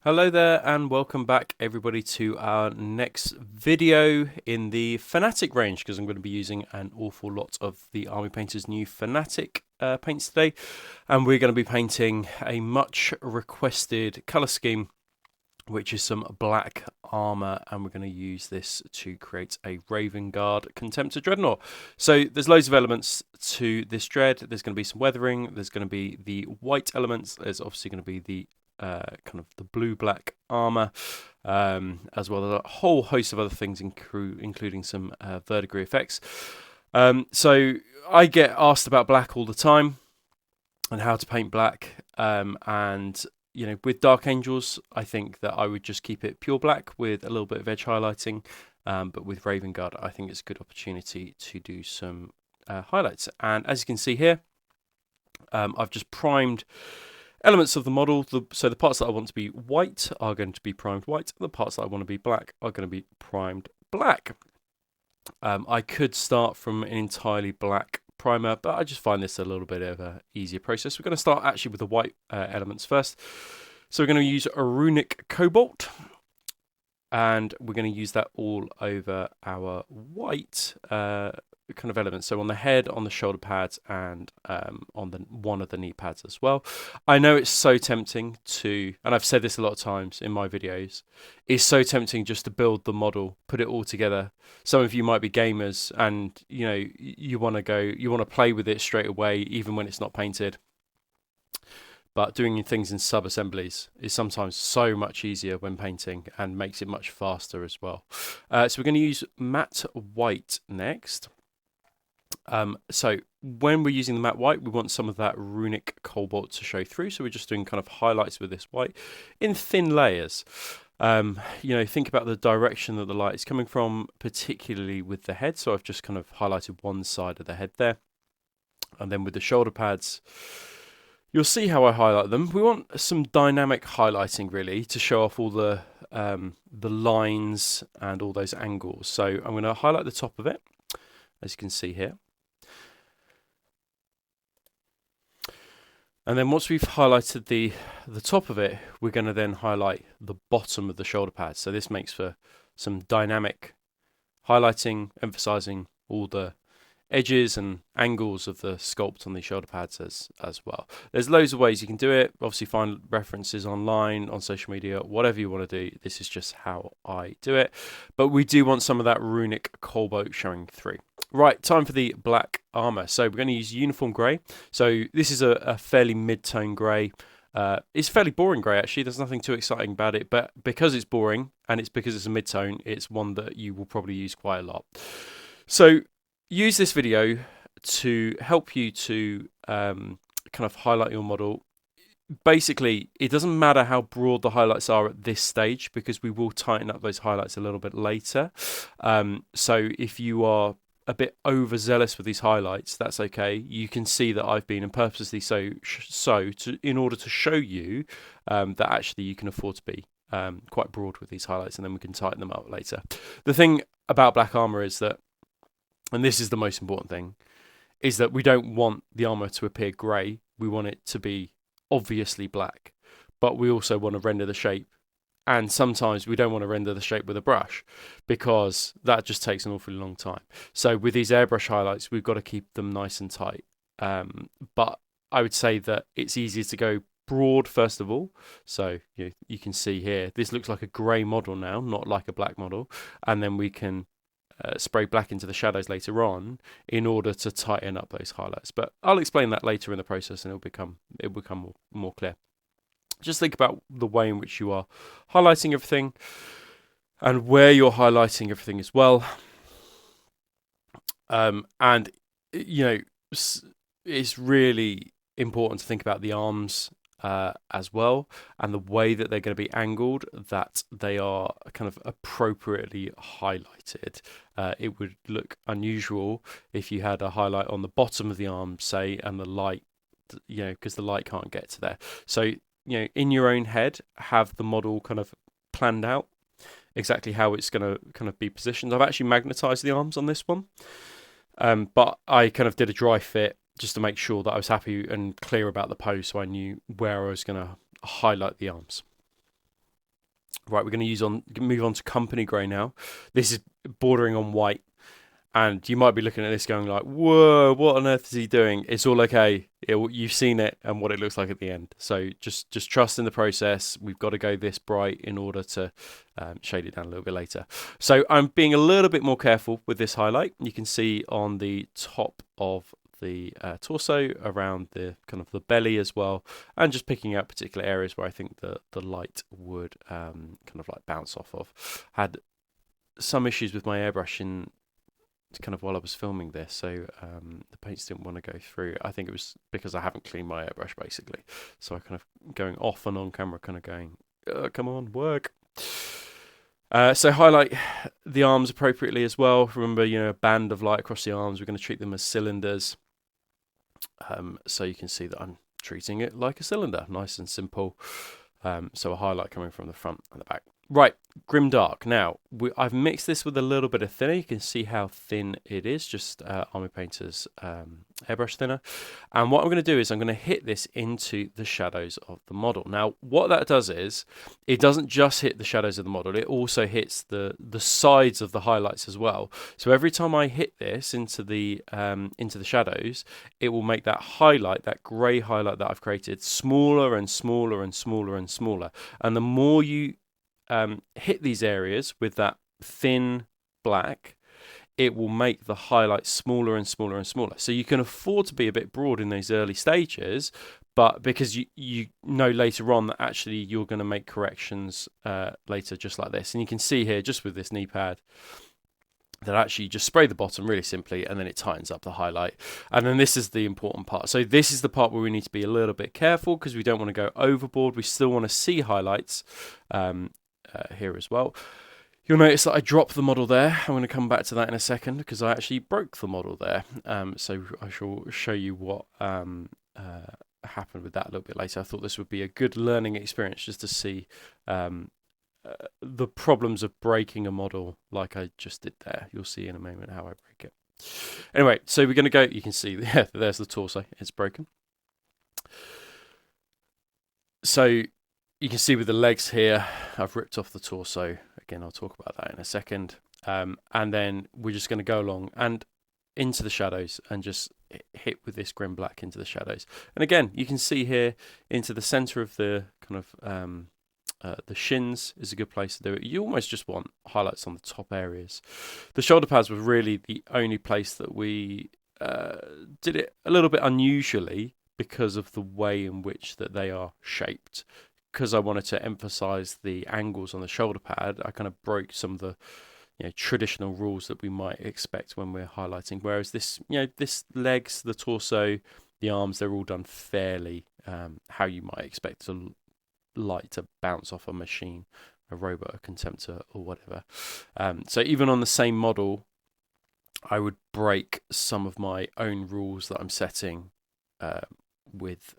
Hello there and welcome back everybody to our next video in the Fanatic range, because I'm going to be using an awful lot of the Army Painter's new Fanatic paints today, and we're going to be painting a much requested colour scheme, which is some black armour, and we're going to use this to create a Raven Guard Contemptor Dreadnought. So there's loads of elements to this dread. There's going to be some weathering, there's going to be the white elements, there's obviously going to be the kind of the blue-black armor, as well as a whole host of other things, including some verdigris effects. So I get asked about black all the time and how to paint black, and you know, with Dark Angels, I think that I would just keep it pure black with a little bit of edge highlighting. But with Raven Guard, I think it's a good opportunity to do some highlights. And as you can see here, I've just primed elements of the model. So the parts that I want to be white are going to be primed white. The parts that I want to be black are going to be primed black. I could start from an entirely black primer, but I just find this a little bit of an easier process. We're going to start actually with the white elements first. So we're going to use a Runic Cobalt, and we're going to use that all over our white kind of elements. So on the head, on the shoulder pads, and on one of the knee pads as well. I know it's so tempting to, and I've said this a lot of times in my videos, it's so tempting just to build the model, put it all together. Some of you might be gamers, and you know, you want to play with it straight away, even when it's not painted. But doing things in sub-assemblies is sometimes so much easier when painting and makes it much faster as well. So we're going to use matte white next. So when we're using the matte white, we want some of that Runic Cobalt to show through. So we're just doing kind of highlights with this white in thin layers. You know, think about the direction that the light is coming from, particularly with the head. So I've just kind of highlighted one side of the head there. And then with the shoulder pads, you'll see how I highlight them. We want some dynamic highlighting, really, to show off all the lines and all those angles. So I'm going to highlight the top of it, as you can see here. And then once we've highlighted the top of it, we're going to then highlight the bottom of the shoulder pads. So this makes for some dynamic highlighting, emphasizing all the edges and angles of the sculpt on the shoulder pads as well. There's loads of ways you can do it. Obviously find references online, on social media, whatever you want to do. This is just how I do it. But we do want some of that Runic Cobalt showing through. Right, time for the black armor. So we're going to use uniform grey. So this is a fairly mid-tone grey. It's fairly boring grey, actually. There's nothing too exciting about it, but because it's boring and it's because it's a mid-tone, it's one that you will probably use quite a lot. So use this video to help you to kind of highlight your model. Basically, it doesn't matter how broad the highlights are at this stage, because we will tighten up those highlights a little bit later. So if you are a bit overzealous with these highlights, that's okay. You can see that I've been, and purposely in order to show you that actually you can afford to be quite broad with these highlights, and then we can tighten them up later. The thing about black armor is that, and this is the most important thing, is that we don't want the armor to appear grey. We want it to be obviously black, but we also want to render the shape. And sometimes we don't want to render the shape with a brush, because that just takes an awfully long time. So with these airbrush highlights, we've got to keep them nice and tight. But I would say that it's easier to go broad first of all. So you can see here, this looks like a grey model now, not like a black model. And then we can spray black into the shadows later on in order to tighten up those highlights. But I'll explain that later in the process, and it'll become more clear. Just think about the way in which you are highlighting everything and where you're highlighting everything as well. And you know, it's really important to think about the arms as well, and the way that they're going to be angled, that they are kind of appropriately highlighted. It would look unusual if you had a highlight on the bottom of the arm, say, and the light, because the light can't get to there. So in your own head, have the model kind of planned out exactly how it's going to kind of be positioned. I've actually magnetized the arms on this one, but I kind of did a dry fit just to make sure that I was happy and clear about the pose, so I knew where I was going to highlight the arms. Right, we're going to move on to company grey now. This is bordering on white, and you might be looking at this going like, "Whoa, what on earth is he doing?" It's all okay. You've seen it and what it looks like at the end. So just trust in the process. We've got to go this bright in order to shade it down a little bit later. So I'm being a little bit more careful with this highlight. You can see on the top of the torso, around the kind of the belly as well, and just picking out particular areas where I think the light would kind of like bounce off of. Had some issues with my airbrushing kind of while I was filming this, so the paints didn't want to go through. I think it was because I haven't cleaned my airbrush basically, so I kind of going off and on camera, kind of going, come on, work. So highlight the arms appropriately as well. Remember, a band of light across the arms. We're going to treat them as cylinders. So you can see that I'm treating it like a cylinder, nice and simple. So a highlight coming from the front and the back. Right, Grimdark. Now, I've mixed this with a little bit of thinner. You can see how thin it is, just Army Painter's airbrush thinner. And what I'm going to do is I'm going to hit this into the shadows of the model. Now, what that does is, it doesn't just hit the shadows of the model, it also hits the sides of the highlights as well. So every time I hit this into the shadows, it will make that highlight, that grey highlight that I've created, smaller and smaller and smaller and smaller. And the more you hit these areas with that thin black, it will make the highlight smaller and smaller and smaller. So you can afford to be a bit broad in these early stages, but because you know later on that actually you're going to make corrections later, just like this. And you can see here, just with this knee pad, that actually you just spray the bottom really simply, and then it tightens up the highlight. And then this is the important part. So this is the part where we need to be a little bit careful, because we don't want to go overboard. We still want to see highlights here as well. You'll notice that I dropped the model there. I'm going to come back to that in a second, because I actually broke the model there. So I shall show you what happened with that a little bit later. I thought this would be a good learning experience, just to see the problems of breaking a model like I just did there. You'll see in a moment how I break it. Anyway, so we're going to go, you can see, yeah, there's the torso, it's broken. So you can see with the legs here, I've ripped off the torso. Again, I'll talk about that in a second. And then we're just going to go along and into the shadows and just hit with this grim black into the shadows. And again, you can see here into the center of the kind of the shins is a good place to do it. You almost just want highlights on the top areas. The shoulder pads were really the only place that we did it a little bit unusually, because of the way in which that they are shaped. Because I wanted to emphasize the angles on the shoulder pad, I kind of broke some of the traditional rules that we might expect when we're highlighting. Whereas this, this legs, the torso, the arms, they're all done fairly how you might expect a light to bounce off a machine, a robot, a contemptor, or whatever. So even on the same model, I would break some of my own rules that I'm setting with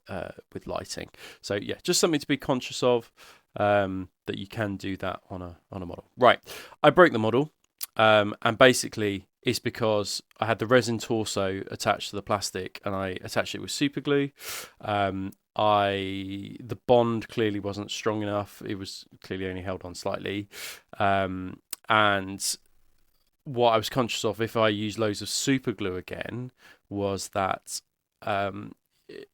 lighting. So yeah, just something to be conscious of, that you can do that on a model. Right, I broke the model, and basically it's because I had the resin torso attached to the plastic, and I attached it with super glue. The bond clearly wasn't strong enough. It was clearly only held on slightly, and what I was conscious of, if I used loads of super glue again, was that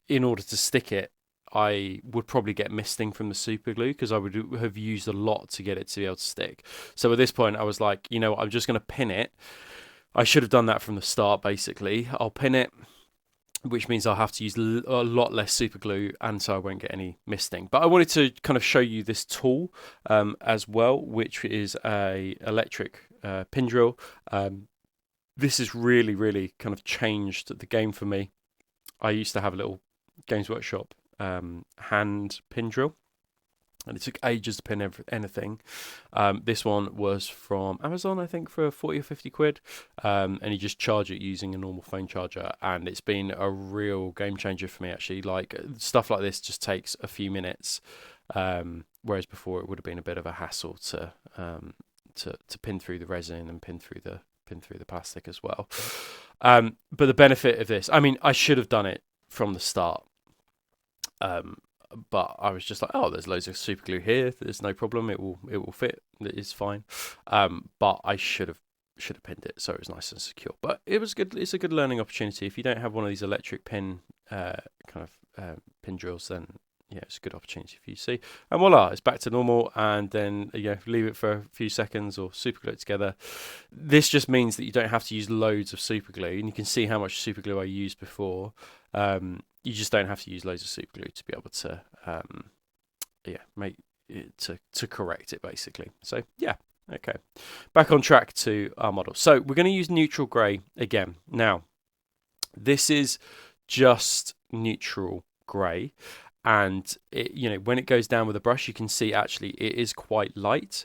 in order to stick it, I would probably get misting from the super glue, because I would have used a lot to get it to be able to stick. So at this point I was like, I'm just going to pin it. I should have done that from the start, basically. I'll pin it, which means I'll have to use a lot less super glue, and so I won't get any misting. But I wanted to kind of show you this tool as well, which is a electric pin drill. This has really, really kind of changed the game for me. I used to have a little Games Workshop hand pin drill, and it took ages to pin anything. This one was from Amazon, I think, for 40 or 50 quid, and you just charge it using a normal phone charger, and it's been a real game changer for me, actually. Like, stuff like this just takes a few minutes, whereas before it would have been a bit of a hassle to pin through the resin and pin through the plastic as well. But the benefit of this, I mean, I should have done it from the start. but I was just like, oh, there's loads of super glue here. There's no problem. It will fit. It's fine. But I should have pinned it so it was nice and secure. But it was good. It's a good learning opportunity. If you don't have one of these electric pin pin drills, then yeah, it's a good opportunity for you to see. And voila, it's back to normal. And then leave it for a few seconds or super glue it together. This just means that you don't have to use loads of super glue, and you can see how much super glue I used before. You just don't have to use loads of super glue to be able to make it to correct it basically. So yeah. Okay, back on track to our model. So we're going to use neutral grey again. Now, this is just neutral grey, and when it goes down with a brush, you can see actually it is quite light.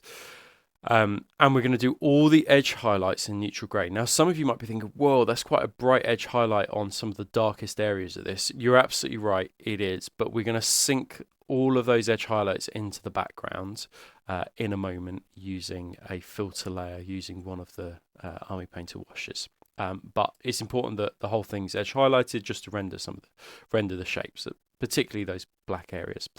And we're going to do all the edge highlights in neutral grey. Now, some of you might be thinking, whoa, that's quite a bright edge highlight on some of the darkest areas of this. You're absolutely right, it is. But we're going to sink all of those edge highlights into the background in a moment using a filter layer, using one of the Army Painter washes. But it's important that the whole thing's edge highlighted just to render the shapes, particularly those black areas.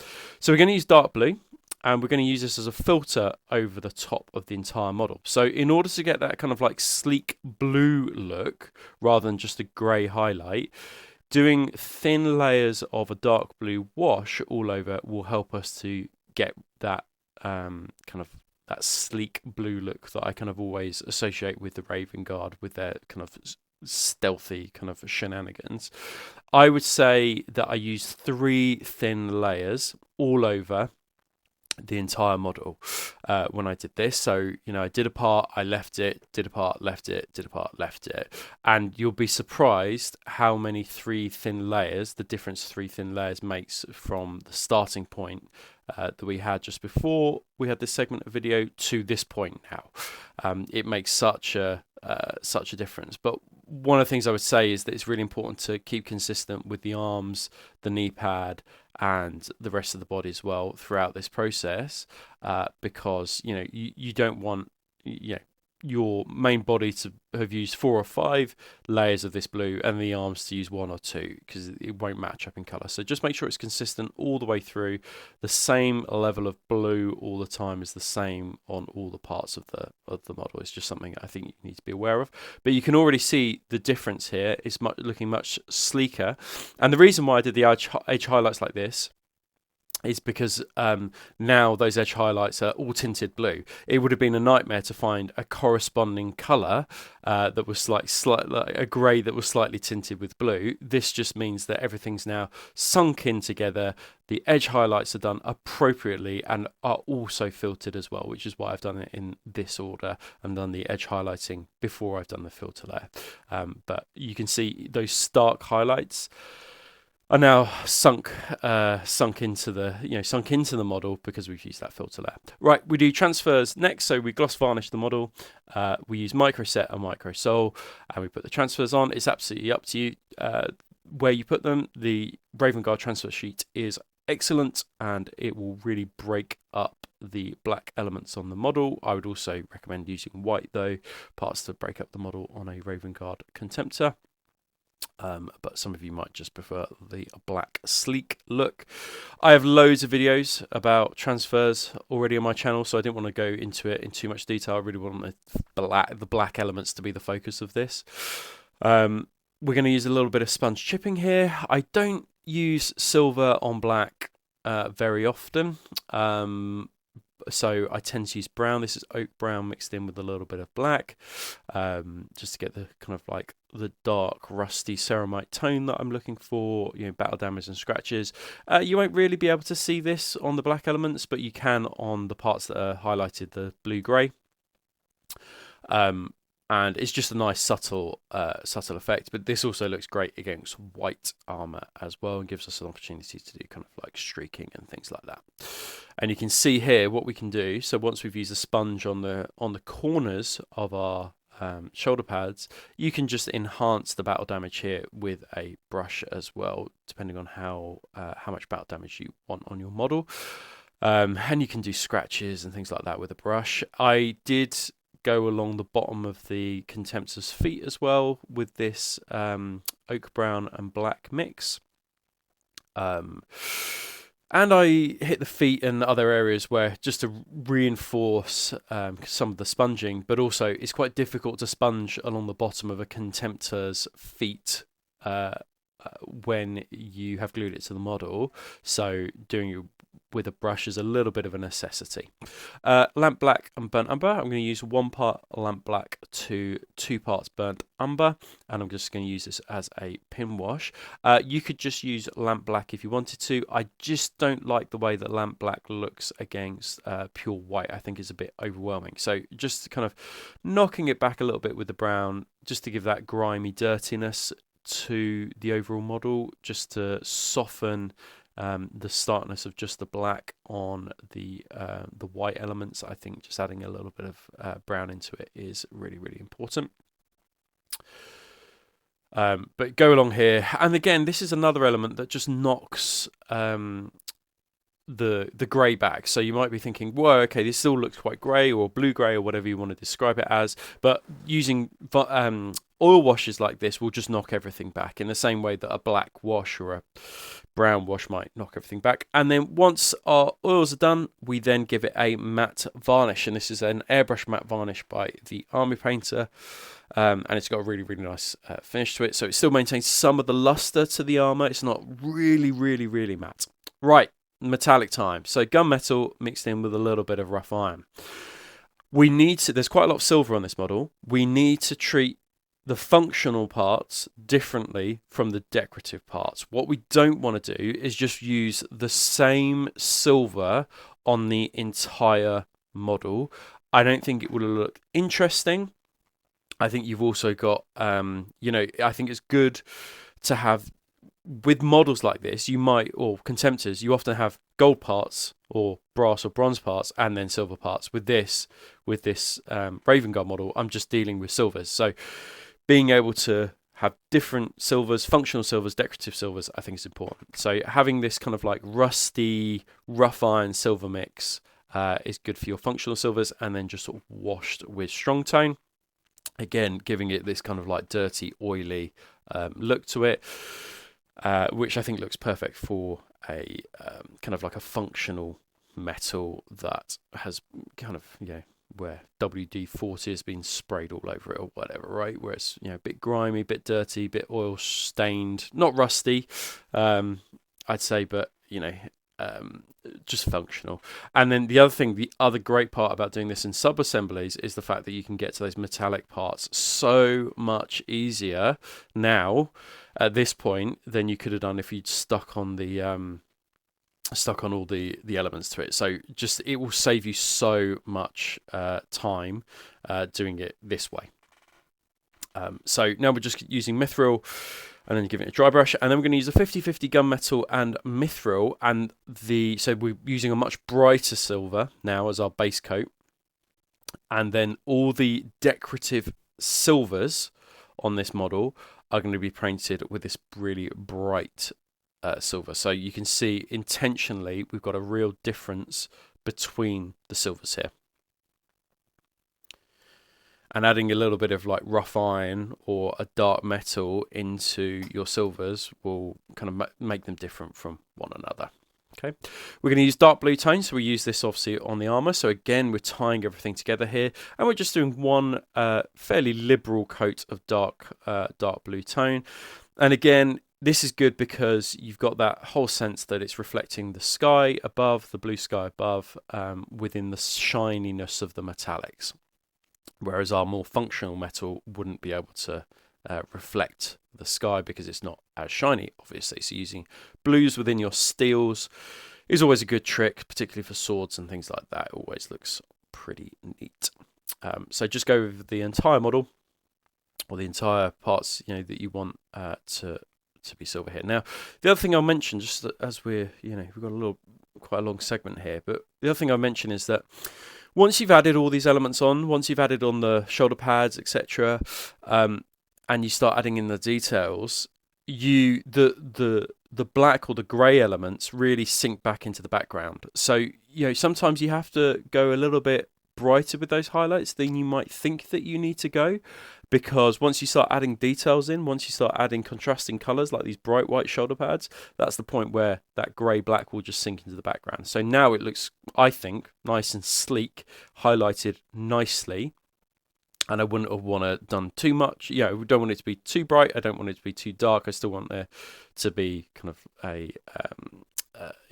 So we're going to use dark blue. And we're going to use this as a filter over the top of the entire model. So in order to get that kind of like sleek blue look, rather than just a grey highlight, doing thin layers of a dark blue wash all over will help us to get that that sleek blue look that I kind of always associate with the Raven Guard, with their kind of stealthy kind of shenanigans. I would say that I used 3 thin layers all over the entire model when I did this. So I did a part, I left it, did a part, left it, did a part, left it, and you'll be surprised how many 3 thin layers, the difference 3 thin layers makes from the starting point that we had just before we had this segment of video to this point now. It makes such a difference. But one of the things I would say is that it's really important to keep consistent with the arms, the knee pad, and the rest of the body as well throughout this process, because you don't want your main body to have used 4 or 5 layers of this blue and the arms to use 1 or 2, because it won't match up in color. So just make sure it's consistent all the way through. The same level of blue all the time is the same on all the parts of the model. It's just something I think you need to be aware of. But you can already see the difference here. It's looking much sleeker, and the reason why I did the edge highlights like this is because now those edge highlights are all tinted blue. It would have been a nightmare to find a corresponding colour that was like a grey that was slightly tinted with blue. This just means that everything's now sunk in together. The edge highlights are done appropriately and are also filtered as well, which is why I've done it in this order and done the edge highlighting before I've done the filter layer. But you can see those stark highlights are now sunk into the model because we've used that filter layer. Right, we do transfers next. So we gloss varnish the model. We use micro set and micro sol, and we put the transfers on. It's absolutely up to you where you put them. The Raven Guard transfer sheet is excellent, and it will really break up the black elements on the model. I would also recommend using white though, parts to break up the model on a Raven Guard Contemptor. But some of you might just prefer the black sleek look. I have loads of videos about transfers already on my channel, so I didn't want to go into it in too much detail. I really want the black elements to be the focus of this. We're going to use a little bit of sponge chipping here. I don't use silver on black very often. So I tend to use brown. This is oak brown mixed in with a little bit of black, just to get the kind of like the dark rusty ceramite tone that I'm looking for, battle damage and scratches. You won't really be able to see this on the black elements, but you can on the parts that are highlighted, the blue-grey. And it's just a nice subtle effect, but this also looks great against white armor as well and gives us an opportunity to do kind of like streaking and things like that. And you can see here what we can do. So once we've used a sponge on the corners of our shoulder pads, you can just enhance the battle damage here with a brush as well, depending on how much battle damage you want on your model. And you can do scratches and things like that with a brush. I did go along the bottom of the Contemptor's feet as well with this oak brown and black mix. And I hit the feet and other areas where just to reinforce some of the sponging, but also it's quite difficult to sponge along the bottom of a Contemptor's feet when you have glued it to the model. So doing it with a brush is a little bit of a necessity. Lamp black and burnt umber. I'm going to use 1 part lamp black to 2 parts burnt umber, and I'm just going to use this as a pin wash. You could just use lamp black if you wanted to. I just don't like the way that lamp black looks against pure white. I think it's a bit overwhelming. So just kind of knocking it back a little bit with the brown, just to give that grimy dirtiness to the overall model, just to soften the starkness of just the black on the white elements. I think just adding a little bit of brown into it is really, really important. But go along here, and again, this is another element that just knocks the grey back. So you might be thinking, whoa, okay, this still looks quite grey or blue-grey or whatever you want to describe it as, but using oil washes like this will just knock everything back in the same way that a black wash or a brown wash might knock everything back. And then once our oils are done, we then give it a matte varnish, and this is an airbrush matte varnish by the Army Painter, and it's got a really, really nice finish to it. So it still maintains some of the luster to the armor. It's not really, really, really matte. Right, metallic time. So gunmetal mixed in with a little bit of rough iron. We need to, there's quite a lot of silver on this model. We need to treat the functional parts differently from the decorative parts. What we don't want to do is just use the same silver on the entire model. I don't think it will look interesting. I think you've also got, I think it's good to have, with models like this, you might, or Contemptors, you often have gold parts or brass or bronze parts and then silver parts. With this Raven Guard model, I'm just dealing with silvers. So being able to have different silvers, functional silvers, decorative silvers, I think is important. So having this kind of like rusty, rough iron silver mix is good for your functional silvers, and then just sort of washed with strong tone. Again, giving it this kind of like dirty, oily look to it, which I think looks perfect for a kind of like a functional metal that has kind of, where WD-40 has been sprayed all over it or whatever, right? Where it's, a bit grimy, a bit dirty, a bit oil stained, not rusty, I'd say, but, just functional. And then the other great part about doing this in sub-assemblies is the fact that you can get to those metallic parts so much easier now at this point than you could have done if you'd stuck on all the elements to it. So just, it will save you so much time doing it this way. So now we're just using Mithril and then giving it a dry brush, and then we're going to use a 50-50 gunmetal and Mithril, and so we're using a much brighter silver now as our base coat, and then all the decorative silvers on this model are going to be painted with this really bright silver. So you can see intentionally we've got a real difference between the silvers here. And adding a little bit of like rough iron or a dark metal into your silvers will kind of make them different from one another. Okay, we're going to use dark blue tone, so we use this obviously on the armor. So again, we're tying everything together here, and we're just doing one fairly liberal coat of dark blue tone. And again, this is good because you've got that whole sense that it's reflecting the sky above, the blue sky above, within the shininess of the metallics. Whereas our more functional metal wouldn't be able to reflect the sky because it's not as shiny, obviously. So using blues within your steels is always a good trick, particularly for swords and things like that. It always looks pretty neat. So just go with the entire model, or the entire parts that you want to be silver here. Now, the other thing I'll mention, just as we've got quite a long segment here, but the other thing I'll mention is that once you've added all these elements on, once you've added on the shoulder pads, etc., and you start adding in the details, the black or the grey elements really sink back into the background. So sometimes you have to go a little bit brighter with those highlights than you might think that you need to go, because once you start adding details in, once you start adding contrasting colours like these bright white shoulder pads, that's the point where that grey black will just sink into the background. So now it looks, I think, nice and sleek, highlighted nicely. And I wouldn't have want to done too much. Yeah, I don't want it to be too bright. I don't want it to be too dark. I still want there to be kind of a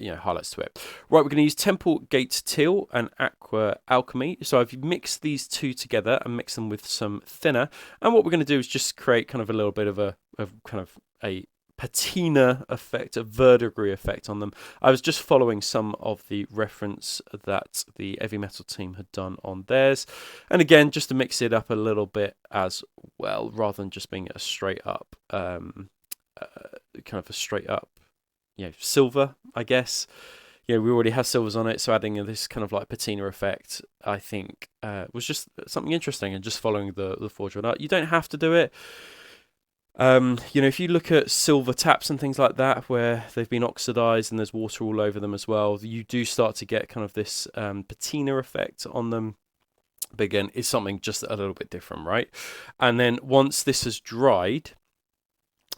highlights to it. Right, we're going to use Temple Gate Teal and Aqua Alchemy. So I've mixed these two together and mixed them with some thinner. And what we're going to do is just create kind of a little bit of a patina effect, a verdigris effect on them. I was just following some of the reference that the Heavy Metal team had done on theirs, and again, just to mix it up a little bit as well, rather than just being a straight up silver, I guess. We already have silvers on it, so adding this kind of like patina effect, I think, was just something interesting, and just following the Forge World art. You don't have to do it. If you look at silver taps and things like that, where they've been oxidized and there's water all over them as well, you do start to get kind of this patina effect on them. But again, it's something just a little bit different, right? And then once this has dried,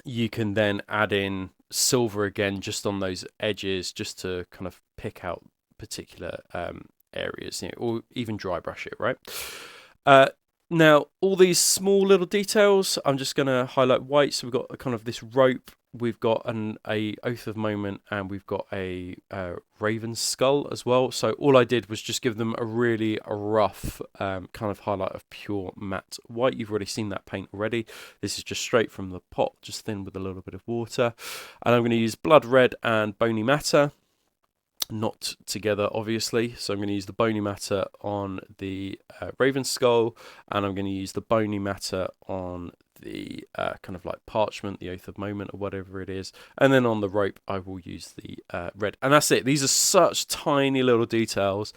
you can then add in silver again, just on those edges, just to kind of pick out particular areas, or even dry brush it, right? Now, all these small little details, I'm just going to highlight white. So we've got kind of this rope, we've got a Oath of Moment, and we've got a Raven's Skull as well. So all I did was just give them a really rough kind of highlight of pure matte white. You've already seen that paint already. This is just straight from the pot, just thin with a little bit of water. And I'm going to use Blood Red and Boney Matter. Not together, obviously, so I'm going to use the Boney Matter on the Raven Skull, and I'm going to use the Boney Matter on the kind of like parchment, the Oath of Moment, or whatever it is, and then on the rope I will use the red, and that's it. These are such tiny little details.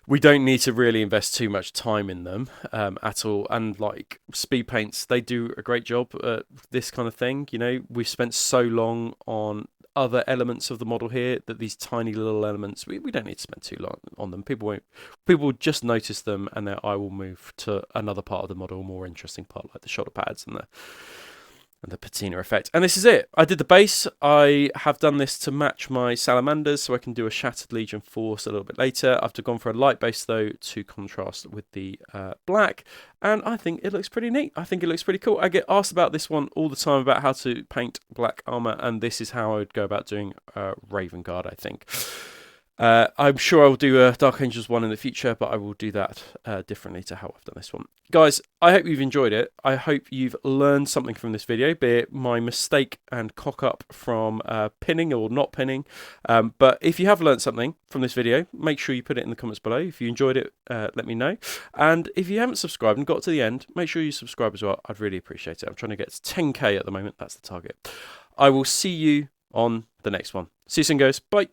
We don't need to really invest too much time in them at all. And like speed paints, they do a great job at this kind of thing. We've spent so long on other elements of the model here that these tiny little elements, we don't need to spend too long on them. People will just notice them, and their eye will move to another part of the model, a more interesting part, like the shoulder pads and the patina effect. And this is it. I did the base. I have done this to match my salamanders, so I can do a Shattered Legion Force a little bit later. I've gone for a light base though, to contrast with the black, and I think it looks pretty neat. I think it looks pretty cool. I get asked about this one all the time, about how to paint black armor, and this is how I would go about doing Raven Guard, I think. I'm sure I will do a Dark Angels one in the future, but I will do that differently to how I've done this one. Guys, I hope you've enjoyed it. I hope you've learned something from this video, be it my mistake and cock up from pinning or not pinning. But if you have learned something from this video, make sure you put it in the comments below. If you enjoyed it, let me know. And if you haven't subscribed and got to the end, make sure you subscribe as well. I'd really appreciate it. I'm trying to get to 10k at the moment. That's the target. I will see you on the next one. See you soon, guys. Bye.